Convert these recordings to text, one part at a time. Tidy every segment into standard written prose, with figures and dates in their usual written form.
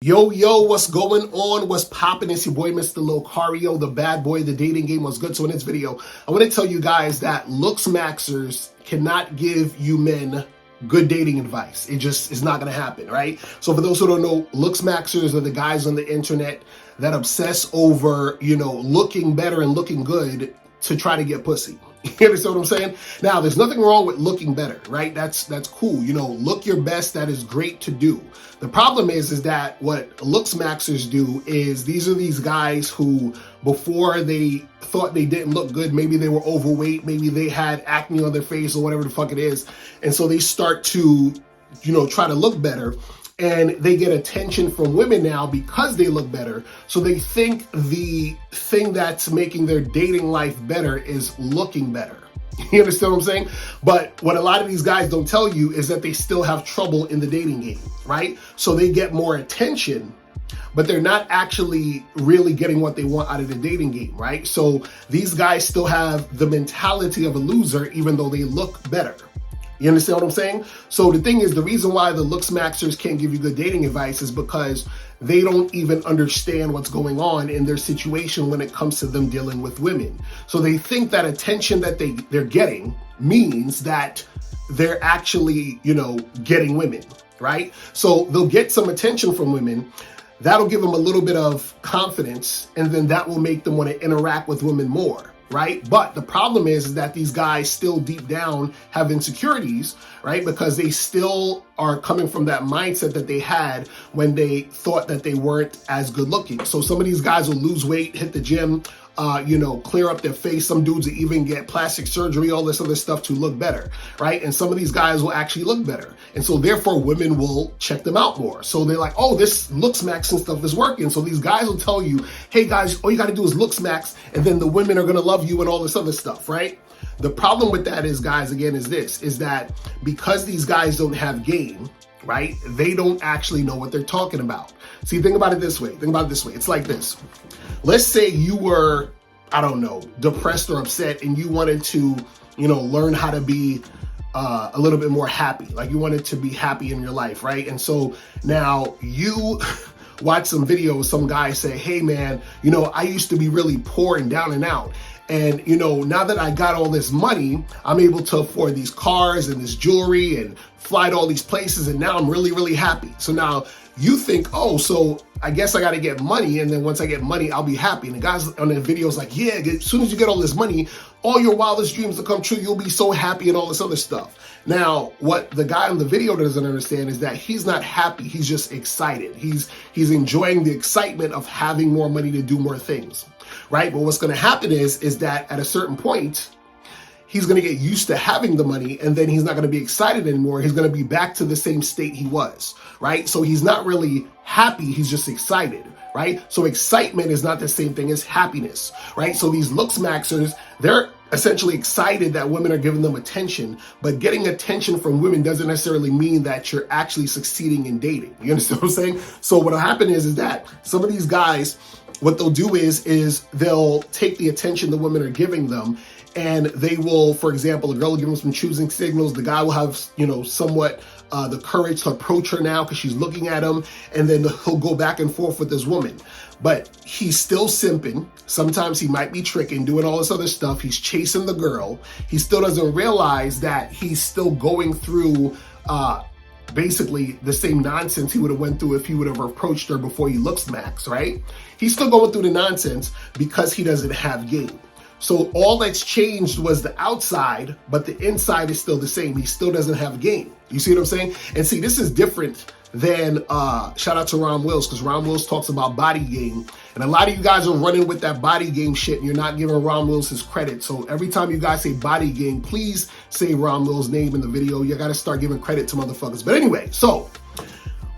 Yo, what's going on? What's poppin'? It's your boy, Mr. Locario, the bad boy. The dating game was good. So in this video, I want to tell you guys that Looksmaxxers cannot give you men good dating advice. It just is not going to happen, right? So for those who don't know, Looksmaxxers are the guys on the internet that obsess over, looking better and looking good to try to get pussy. You understand what I'm saying? Now, there's nothing wrong with looking better, right? That's cool. Look your best. That is great to do. The problem is that what Looksmaxxers do is these are these guys who, before they thought they didn't look good, maybe they were overweight, maybe they had acne on their face or whatever the fuck it is. And so they start to, try to look better. And they get attention from women now because they look better. So they think the thing that's making their dating life better is looking better. You understand what I'm saying? But what a lot of these guys don't tell you is that they still have trouble in the dating game, right? So they get more attention, but they're not actually really getting what they want out of the dating game, right? So these guys still have the mentality of a loser, even though they look better. You understand what I'm saying? So the thing is, the reason why the Looksmaxxers can't give you good dating advice is because they don't even understand what's going on in their situation when it comes to them dealing with women. So they think that attention that they're getting means that they're actually, getting women, right? So they'll get some attention from women. That'll give them a little bit of confidence, and then that will make them want to interact with women more. Right? But the problem is that these guys still deep down have insecurities, right? Because they still are coming from that mindset that they had when they thought that they weren't as good looking. So some of these guys will lose weight, hit the gym, clear up their face. Some dudes will even get plastic surgery, all this other stuff to look better, right? And some of these guys will actually look better. And so therefore women will check them out more. So they're like, oh, this Looksmaxx stuff is working. So these guys will tell you, hey guys, all you got to do is Looksmaxx, and then the women are going to love you and all this other stuff, right? The problem with that is, guys, again, is that because these guys don't have game, right? They don't actually know what they're talking about. See, think about it this way. It's like this. Let's say you were, I don't know, depressed or upset, and you wanted to, learn how to be a little bit more happy. Like you wanted to be happy in your life, right? And so now you watch some videos, some guy say, hey man, I used to be really poor and down and out. And, now that I got all this money, I'm able to afford these cars and this jewelry and fly to all these places. And now I'm really, really happy. So now you think, oh, so I guess I got to get money. And then once I get money, I'll be happy. And the guys on the video is like, yeah, as soon as you get all this money, all your wildest dreams will come true. You'll be so happy and all this other stuff. Now, what the guy on the video doesn't understand is that he's not happy. He's just excited. He's enjoying the excitement of having more money to do more things. Right? But what's going to happen is that at a certain point, he's going to get used to having the money, and then he's not going to be excited anymore. He's going to be back to the same state he was, right? So he's not really happy. He's just excited, right? So excitement is not the same thing as happiness, right? So these Looksmaxxers, they're essentially excited that women are giving them attention, but getting attention from women doesn't necessarily mean that you're actually succeeding in dating. You understand what I'm saying? So what'll happen is that some of these guys, what they'll do is they'll take the attention the women are giving them, and they will, for example, a girl will give them some choosing signals. The guy will have, somewhat the courage to approach her now because she's looking at him, and then he'll go back and forth with this woman. But he's still simping. Sometimes he might be tricking, doing all this other stuff. He's chasing the girl. He still doesn't realize that he's still going through basically the same nonsense he would have went through if he would have approached her before he Looksmaxx, right? He's still going through the nonsense because he doesn't have game. So all that's changed was the outside, but the inside is still the same. He still doesn't have game. You see what I'm saying? And see, this is different than, shout out to Ron Wills, because Ron Wills talks about body game. And a lot of you guys are running with that body game shit, and you're not giving Ron Wills his credit. So every time you guys say body game, please say Ron Wills' name in the video. You got to start giving credit to motherfuckers. But anyway, so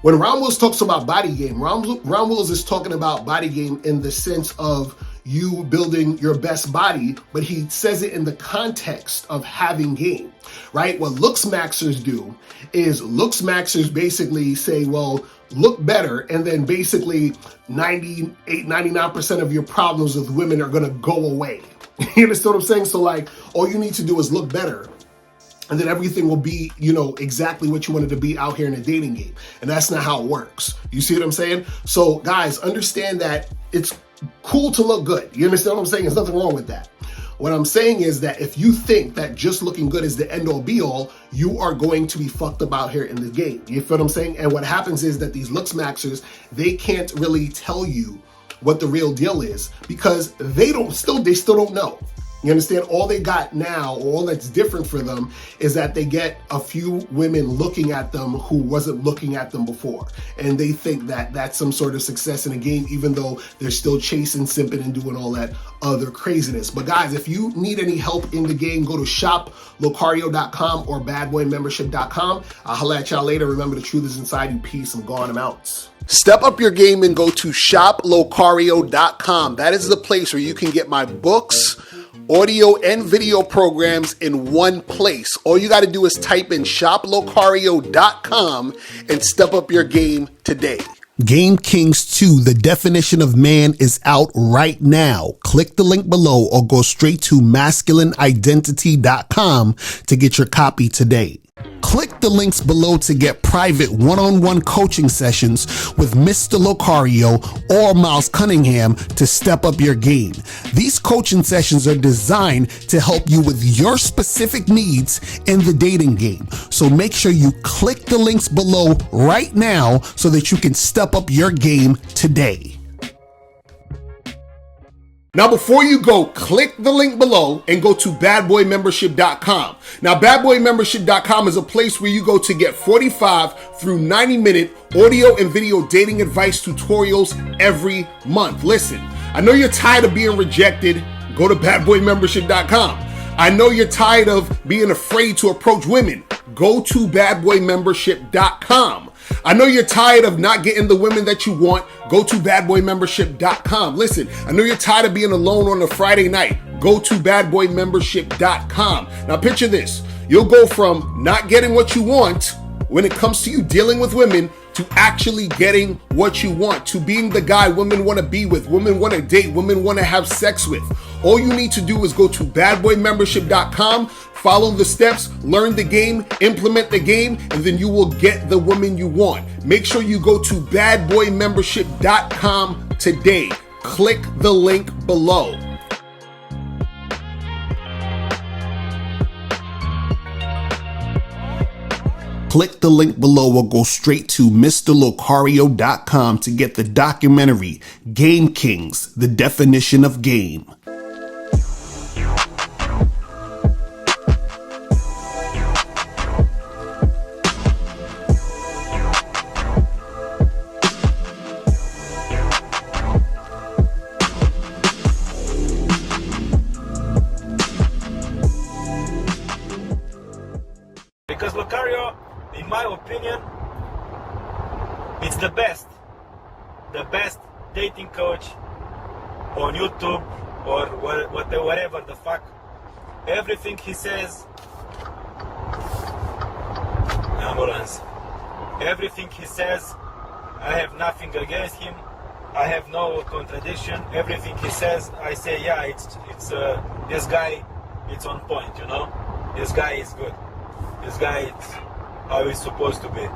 when Ron Wills talks about body game, Ron Wills is talking about body game in the sense of you building your best body, but he says it in the context of having game, right? What Looksmaxxers do is Looksmaxxers basically say, well, look better, and then basically 99% of your problems with women are going to go away. You understand what I'm saying? So like, all you need to do is look better, and then everything will be, you know, exactly what you wanted to be out here in a dating game. And that's not how it works. You see what I'm saying? So guys, understand that it's cool to look good. You understand what I'm saying? There's nothing wrong with that. What I'm saying is that if you think that just looking good is the end all be all, you are going to be fucked up out here in the game. You feel what I'm saying? And what happens is that these Looksmaxxers, they can't really tell you what the real deal is because they still don't know. You understand? All they got now, or all that's different for them, is that they get a few women looking at them who wasn't looking at them before. And they think that that's some sort of success in a game, even though they're still chasing, simping, and doing all that other craziness. But guys, if you need any help in the game, go to shop.locario.com or badboymembership.com. I'll holla at y'all later. Remember, the truth is inside you. Peace. I'm gone. I'm out. Step up your game and go to shoplocario.com. That is the place where you can get my books, audio and video programs in one place. All you got to do is type in shoplocario.com and step up your game today. Game Kings 2, The Definition of Man, is out right now. Click the link below or go straight to masculineidentity.com to get your copy today. Click the links below to get private one-on-one coaching sessions with Mr. Locario or Cunningham to step up your game. These coaching sessions are designed to help you with your specific needs in the dating game. So make sure you click the links below right now so that you can step up your game today. Now, before you go, click the link below and go to badboymembership.com. Now, badboymembership.com is a place where you go to get 45 through 90-minute audio and video dating advice tutorials every month. Listen, I know you're tired of being rejected. Go to badboymembership.com. I know you're tired of being afraid to approach women. Go to badboymembership.com. I know you're tired of not getting the women that you want. Go to badboymembership.com. Listen, I know you're tired of being alone on a Friday night. Go to badboymembership.com. Now picture this. You'll go from not getting what you want when it comes to you dealing with women to actually getting what you want, to being the guy women want to be with, women want to date, women want to have sex with. All you need to do is go to badboymembership.com, follow the steps, learn the game, implement the game, and then you will get the woman you want. Make sure you go to badboymembership.com today. Click the link below. Click the link below or go straight to mr.locario.com to get the documentary Game Kings, The Definition of Game. Because Locario, in my opinion, it's the best dating coach on YouTube or whatever the fuck. Everything he says, ambulance. Everything he says, I have nothing against him. I have no contradiction. Everything he says, I say, yeah, it's this guy, it's on point, you know. This guy is good. This guy is how he's supposed to be.